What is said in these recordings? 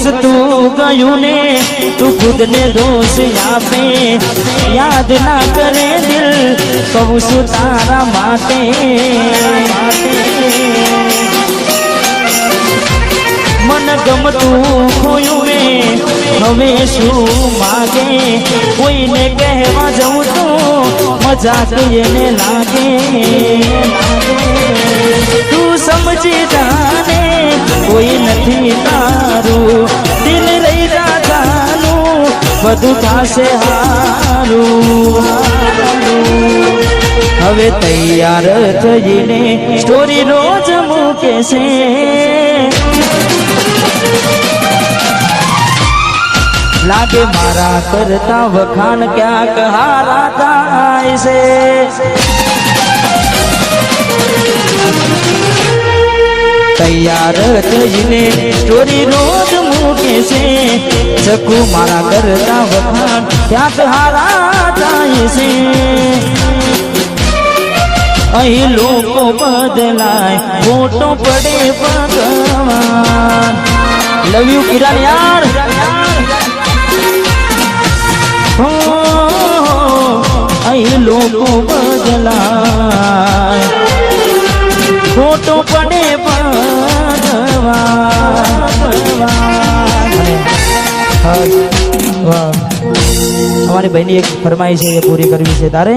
ખસતું ગયું ને તું ખુદ ને દોષ આપે યાદ ના કરે દિલ કહું છું તારા માટે મન ગમતું ખોયું મેં હવે શું માગે કોઈને કહેવા જવું તો મજાક એને લાગે તું સમજી જાને કોઈ નથી તારું દિલ રહી જાનું બધું થશે હારું હવે તૈયાર થઈને સ્ટોરી રોજ મૂકે છે લાગે મારા કરતા વખાણ ક્યાંક હારા થાય છે તૈયાર થઈને સ્ટોરી રોજ મૂકે છે ચકુ મારા કરતા વખાણ ક્યાંક હારા થાય છે અહીં લોકો બદલાય ફોટો પડે ભગવાન લવ યુ કિરણ યાર અહીં લોકો બદલાય ફોટો પડે અમારી બહેની એક ફરમાઈ છે એ પૂરી કરવી છે તારે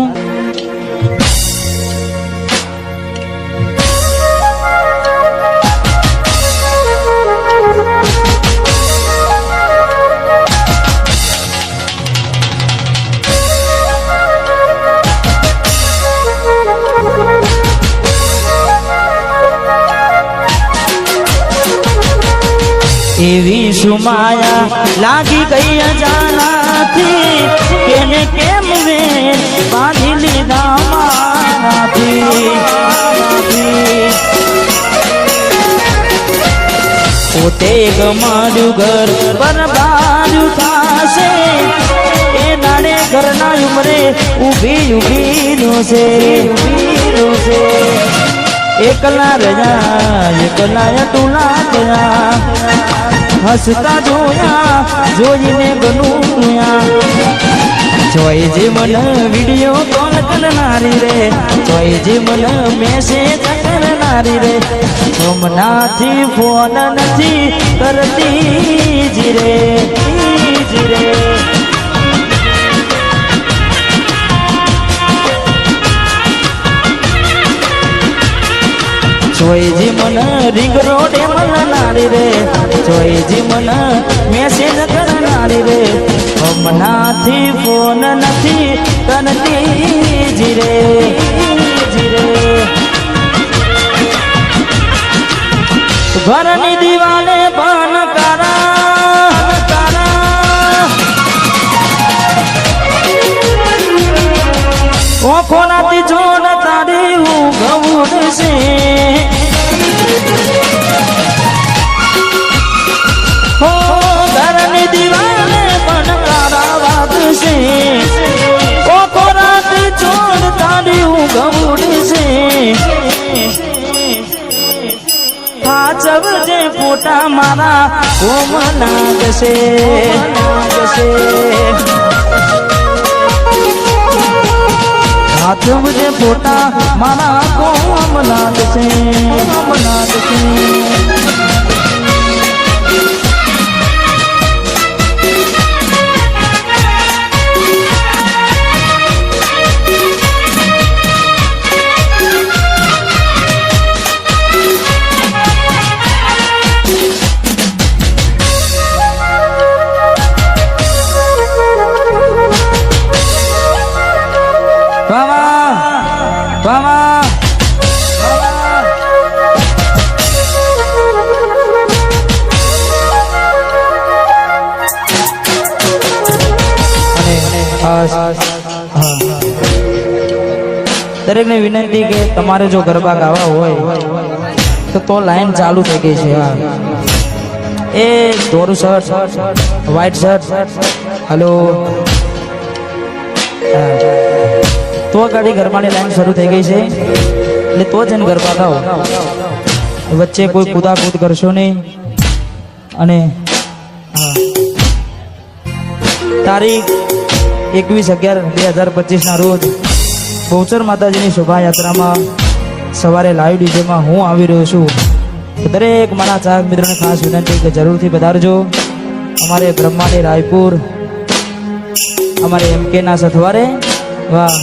એવી સુમાયા લાગી ગઈ અજાનાથી કેને કેમ મેં બાંધી લીધા મારાથી પોતે ગમાડ્યું ઘર બરબાડ્યું થાશે એ નાડે ઘરના ઉમરે ઊભી નો છે એકલા રજા એકલા ટુલા ગયા હસતા જોયા જોઈને ગનુયા જોઈ જે મન વિડીયો કોલ કરનારી રે જોઈ જે મન મેસેજ કરનારી રે હમણાંથી ફોન નથી કરતી જીરે જોઈજી મન રિંગ રોડે મળનારી રે જોઈજી મન મેસેજ કરનારી રે હમણાંથી ફોન નથી કરતી જીરે ઘરની દિવાલે બન ઓખો નાથી જોડ તારી ઊંઘ છે હો ઘરની દિવાલે પણ કારા વાગશે ઓખો નાથી જોડ તારી ઊંઘ છે હાચવજે ફોટા મારા કોમ લાગશે हाथ मुझे फोटा मारा को अमलाद से દરેક ને વિનંતી કે તમારે જો ગરબા ગાવા હોય તો લાઈન ચાલુ થઈ ગઈ છે એ ધોરું શર્ટ વ્હાઈટ શર્ટ હલો તો ગાડી ગરબાની લાઈન શરૂ થઈ ગઈ છે એટલે તો જ એને ગરબા ગાઓ વચ્ચે કોઈ કૂદાકૂદ કરશો નહીં અને તારીખ 21/11/2025 ના રોજ બહુચર માતાજીની શોભાયાત્રામાં સવારે લાઈવ ડીજેમાં હું આવી રહ્યો છું. દરેક મારા ચાહક મિત્રોને ખાસ વિનંતી કે જરૂરથી પધારજો. અમારે બ્રહ્માણી રાયપુર અમારે MK ના સથવારે. વાહ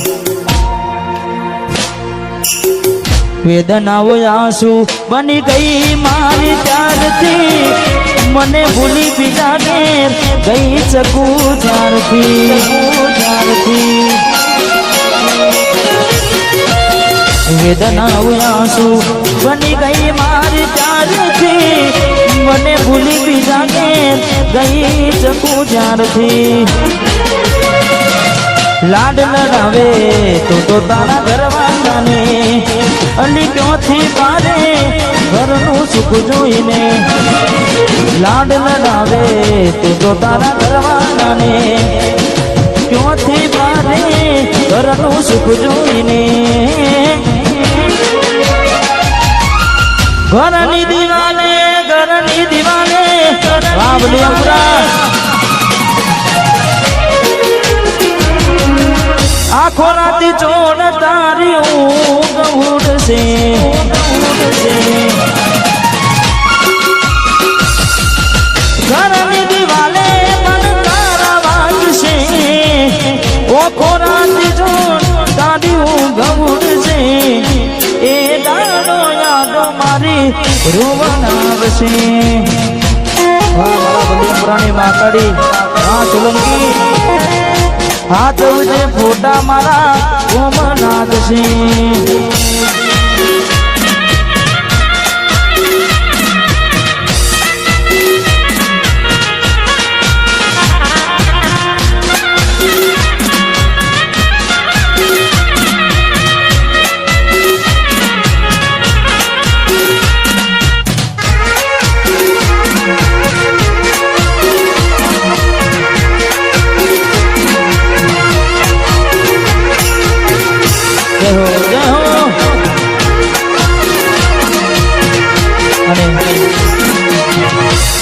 વેદનાઓ આંસુ બની ગઈ મારી ત્યારથી, મને ભૂલી બીજા ને ગઈ શકું જ્યારથી. વેદનાઓ આંસુ બની ગઈ મારી ત્યારથી, મને ભૂલી બીજા ને ગઈ શકું જ્યારથી. લાડ લડાવે તો તારા ઘરવાળાને અલી ક્યોથી પારે ઘરનું સુખ જોઈને. લાડ લડાવે તો તારા ઘરવાળાને ક્યોથી પારે ઘરનું સુખ જોઈને. ઘરની દિવાલે વાવલી અમરા આખો રાતી ચોડ તારી ઊંઘ ઉડશે. ઘરની દિવાલે પણ તારા વાગશે, આખો રાતી ચોડ તારી ઊંઘ ઉડશે. એ દાડો યાદો મારી રોવનાવશે. મારા બધી પુરાણી માકડી સોલંકી હાથ ઉજે ફોટા મારા કોમનાથ છે.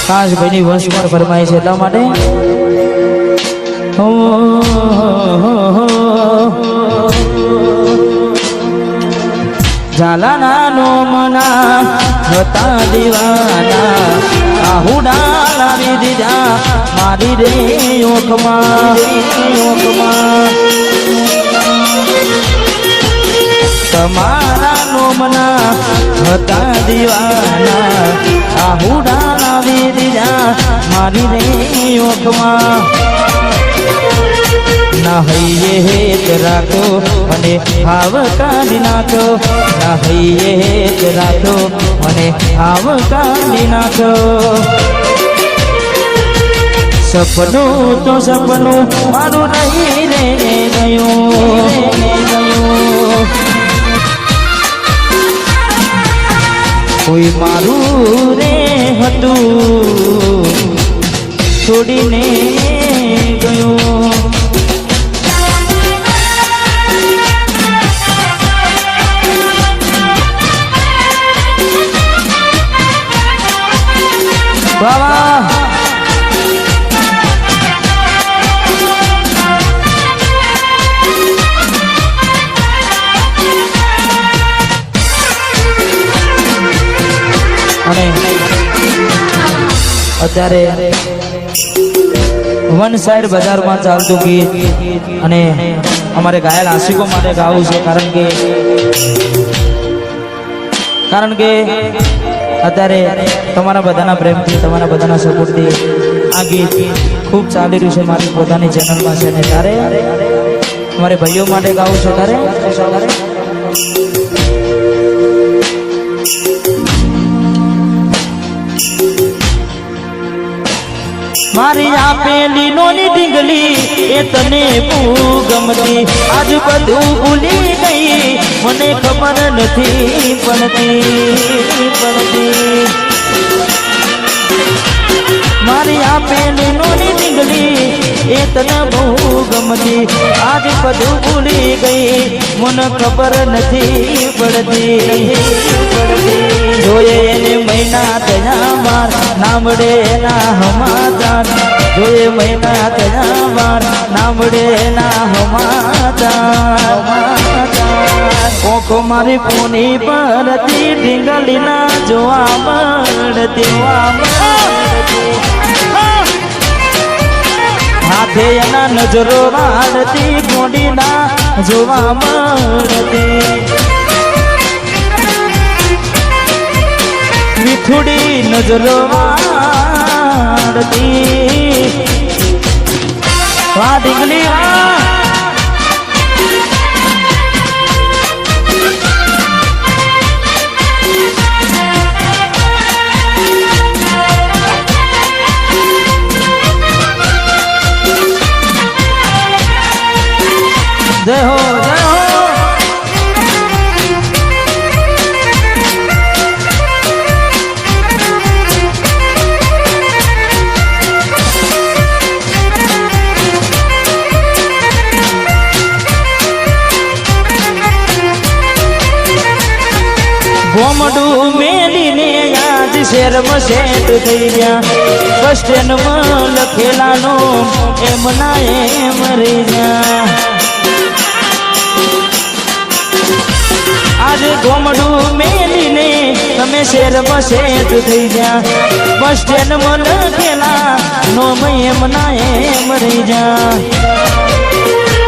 ખાસ ભાઈની વંશમાં ફરમાય છે એટલા માટે ઝાલાના નો મના હતા દીવાના, આહુડા લાવી દીધા મારી રે ઓખમાં. તમારા નોમના હતા દીવાના, આહુડા લાવી દીધા મારી રે ઓખમાં. ના હૈયે હેત રાખો અને હાવ કાઢી નાખો. ના હૈયે હેત રાખો અને હાવ કાઢી નાખો. સપનું તો સપનું મારું નહીં રે ગયું. કોઈ મારું રે હતું છોડીને ગયું. બાબા અને અત્યારે વન સાઈડ બજારમાં ચાલતું ગીત અને અમારે ઘાયલ આશિકો માટે ગાવું છે. કારણ કે અત્યારે તમારા બધાના પ્રેમથી, તમારા બધાના સપોર્ટથી આ ગીત ખૂબ ચાલી રહ્યું છે મારી પોતાની ચેનલમાં છે. અને ત્યારે અમારે ભાઈઓ માટે ગાવું છે. ત્યારે મારી આપેલી નોની ઢીંગલી એ તને બહુ ગમતી, આજ બધું ભૂલી ગઈ મને ખબર નથી પડતી. મારી આપેલી નોની ઢીંગલી એ એ તને બહુ ગમતી આજ બધું ભૂલી ગઈ મને ખબર નથી પડતી જોઈએ એને મહિના થયા માર નામડે ના હમાચાર જોઈએ મહિના થયા માર નામડે ના હમાચાર ઓખો મારી પૂની પરથી ઢીંગલી ના જોવા મળતી હાથે એના નજરો વાળતી ગોડી ના જોવા મળતી મીઠુડી નજરો વાળતી વાહ ઢીંગલી વાહ જય હો જય હો ભોમડું મેલીને આજ શેરમાં સેટ થઈ ગયા બસ સ્ટેન્ડમાં લખેલાનો એમ ના એમ રહી ગયા આજે ગોમડું મેલીને તમે શેરમાં સેટ થઈ ગયા બસ સ્ટેન્ડમાં લખેલા નો એમ ના એમ રહી જા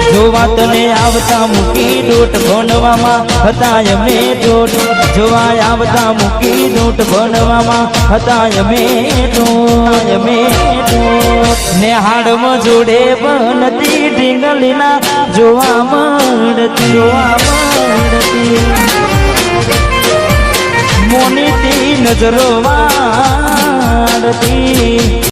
જોવા તને આવતા મૂકી દોટ ભણવામાં હતા અમે દોટ જોવા આવતા મૂકી દોટ ભણવામાં હતા અમે ને હાડમાં જોડે બનતી ઢીંગલીના જોવા મળતી મોનીતી નજરો વાળતી